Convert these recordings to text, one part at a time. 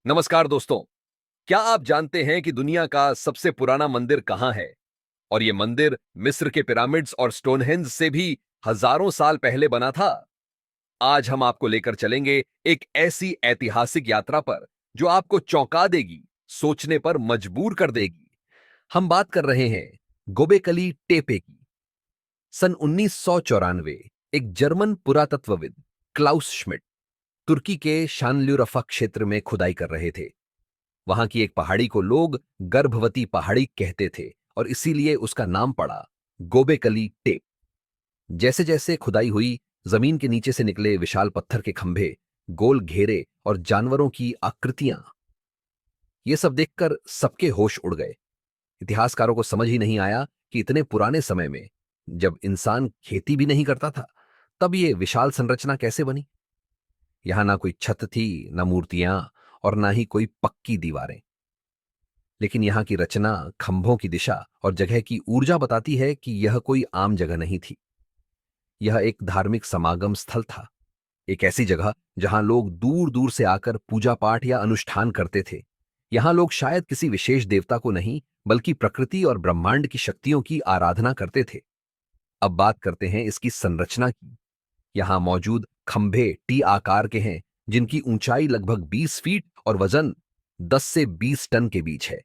नमस्कार दोस्तों। क्या आप जानते हैं कि दुनिया का सबसे पुराना मंदिर कहां है? और यह मंदिर मिस्र के पिरामिड्स और स्टोनहेंज से भी हजारों साल पहले बना था। आज हम आपको लेकर चलेंगे एक ऐसी ऐतिहासिक यात्रा पर जो आपको चौंका देगी, सोचने पर मजबूर कर देगी। हम बात कर रहे हैं गोबेकली टेपे की। सन 1994 एक जर्मन पुरातत्वविद क्लाउस श्मिट तुर्की के शानल्यूरफा क्षेत्र में खुदाई कर रहे थे। वहां की एक पहाड़ी को लोग गर्भवती पहाड़ी कहते थे और इसीलिए उसका नाम पड़ा गोबेकली टेप। जैसे जैसे खुदाई हुई, जमीन के नीचे से निकले विशाल पत्थर के खंभे, गोल घेरे और जानवरों की आकृतियां, ये सब देखकर सबके होश उड़ गए। इतिहासकारों को समझ ही नहीं आया कि इतने पुराने समय में, जब इंसान खेती भी नहीं करता था, तब ये विशाल संरचना कैसे बनी। यहां ना कोई छत थी, ना मूर्तियां और ना ही कोई पक्की दीवारें। लेकिन यहां की रचना, खंभों की दिशा और जगह की ऊर्जा बताती है कि यह कोई आम जगह नहीं थी। यह एक धार्मिक समागम स्थल था, एक ऐसी जगह जहां लोग दूर दूर से आकर पूजा पाठ या अनुष्ठान करते थे। यहां लोग शायद किसी विशेष देवता को नहीं, बल्कि प्रकृति और ब्रह्मांड की शक्तियों की आराधना करते थे। अब बात करते हैं इसकी संरचना की। यहां मौजूद खंभे टी आकार के हैं, जिनकी ऊंचाई लगभग 20 फीट और वजन 10 से 20 टन के बीच है।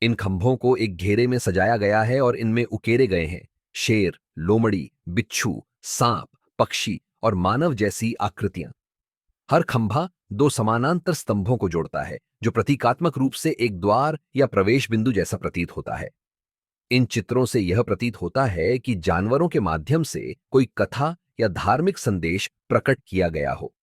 इन खंभों को एक घेरे में सजाया गया है और इनमें उकेरे गए हैं शेर, लोमड़ी, बिच्छू, सांप, पक्षी और मानव जैसी आकृतियां। हर खंभा दो समानांतर स्तंभों को जोड़ता है, जो प्रतीकात्मक रूप से एक द्वार या प्रवेश बिंदु जैसा प्रतीत होता है। इन चित्रों से यह प्रतीत होता है कि जानवरों के माध्यम से कोई कथा या धार्मिक संदेश प्रकट किया गया हो।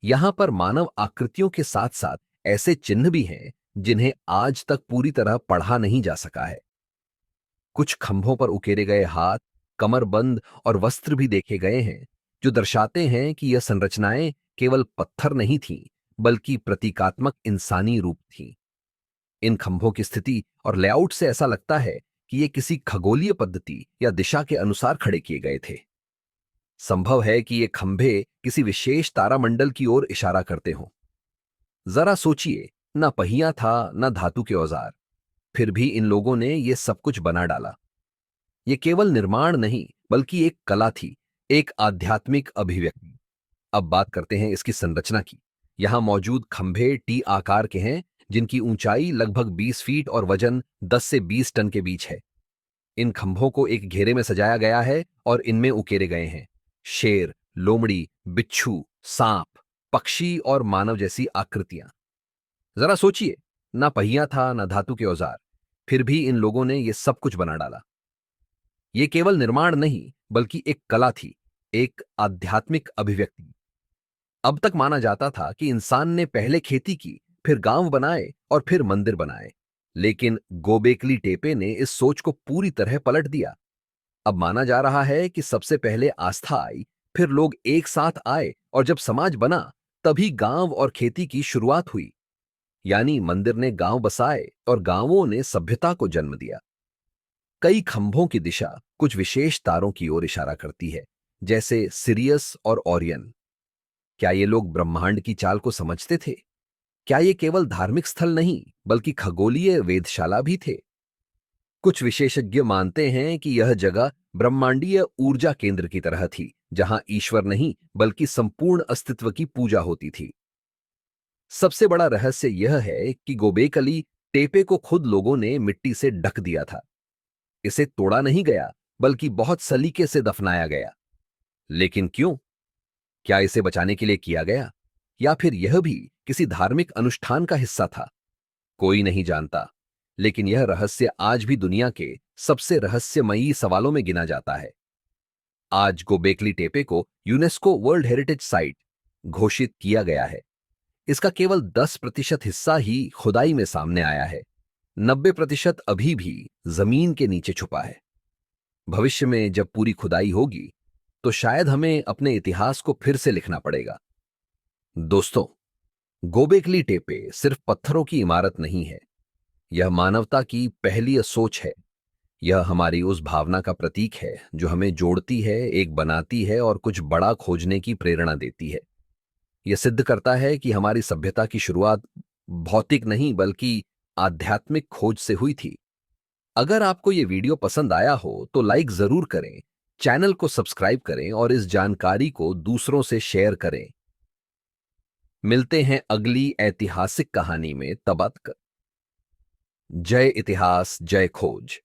यहां पर मानव आकृतियों के साथ साथ ऐसे चिन्ह भी हैं जिन्हें आज तक पूरी तरह पढ़ा नहीं जा सका है। कुछ खंभों पर उकेरे गए हाथ, कमरबंद और वस्त्र भी देखे गए हैं, जो दर्शाते हैं कि यह संरचनाएं केवल पत्थर नहीं थीं, बल्कि प्रतीकात्मक इंसानी रूप थीं। इन खंभों की स्थिति और लेआउट से ऐसा लगता है कि ये किसी खगोलीय पद्धति या दिशा के अनुसार खड़े किए गए थे। संभव है कि ये खंभे किसी विशेष तारामंडल की ओर इशारा करते हों। जरा सोचिए, ना पहिया था, ना धातु के औजार, फिर भी इन लोगों ने ये सब कुछ बना डाला। ये केवल निर्माण नहीं, बल्कि एक कला थी, एक आध्यात्मिक अभिव्यक्ति। अब बात करते हैं इसकी संरचना की। यहां मौजूद खंभे टी आकार के हैं, जिनकी ऊंचाई लगभग 20 फीट और वजन 10 से 20 टन के बीच है। इन खंभों को एक घेरे में सजाया गया है और इनमें उकेरे गए हैं शेर, लोमड़ी, बिच्छू, सांप, पक्षी और मानव जैसी आकृतियां। जरा सोचिए, ना पहिया था, ना धातु के औजार, फिर भी इन लोगों ने यह सब कुछ बना डाला। यह केवल निर्माण नहीं, बल्कि एक कला थी, एक आध्यात्मिक अभिव्यक्ति। अब तक माना जाता था कि इंसान ने पहले खेती की, फिर गांव बनाए और फिर मंदिर बनाए। लेकिन गोबेकली टेपे ने इस सोच को पूरी तरह पलट दिया। अब माना जा रहा है कि सबसे पहले आस्था आई, फिर लोग एक साथ आए और जब समाज बना, तभी गांव और खेती की शुरुआत हुई। यानी मंदिर ने गांव बसाए और गांवों ने सभ्यता को जन्म दिया। कई खंभों की दिशा कुछ विशेष तारों की ओर इशारा करती है, जैसे सिरियस और ओरियन। क्या ये लोग ब्रह्मांड की चाल को समझते थे? क्या ये केवल धार्मिक स्थल नहीं, बल्कि खगोलीय वेधशाला भी थे? कुछ विशेषज्ञ मानते हैं कि यह जगह ब्रह्मांडीय ऊर्जा केंद्र की तरह थी, जहां ईश्वर नहीं, बल्कि संपूर्ण अस्तित्व की पूजा होती थी। सबसे बड़ा रहस्य यह है कि गोबेकली टेपे को खुद लोगों ने मिट्टी से ढक दिया था। इसे तोड़ा नहीं गया, बल्कि बहुत सलीके से दफनाया गया। लेकिन क्यों? क्या इसे बचाने के लिए किया गया, या फिर यह भी किसी धार्मिक अनुष्ठान का हिस्सा था? कोई नहीं जानता, लेकिन यह रहस्य आज भी दुनिया के सबसे रहस्यमयी सवालों में गिना जाता है। आज गोबेकली टेपे को यूनेस्को वर्ल्ड हेरिटेज साइट घोषित किया गया है। इसका केवल 10% हिस्सा ही खुदाई में सामने आया है। 90% अभी भी जमीन के नीचे छुपा है। भविष्य में जब पूरी खुदाई होगी, तो शायद हमें अपने इतिहास को फिर से लिखना पड़ेगा। दोस्तों, गोबेकली टेपे सिर्फ पत्थरों की इमारत नहीं है, यह मानवता की पहली सोच है। यह हमारी उस भावना का प्रतीक है जो हमें जोड़ती है, एक बनाती है और कुछ बड़ा खोजने की प्रेरणा देती है। यह सिद्ध करता है कि हमारी सभ्यता की शुरुआत भौतिक नहीं बल्कि आध्यात्मिक खोज से हुई थी। अगर आपको ये वीडियो पसंद आया हो तो लाइक जरूर करें, चैनल को सब्सक्राइब करें और इस जानकारी को दूसरों से शेयर करें। मिलते हैं अगली ऐतिहासिक कहानी में, तब तक जय इतिहास, जय खोज।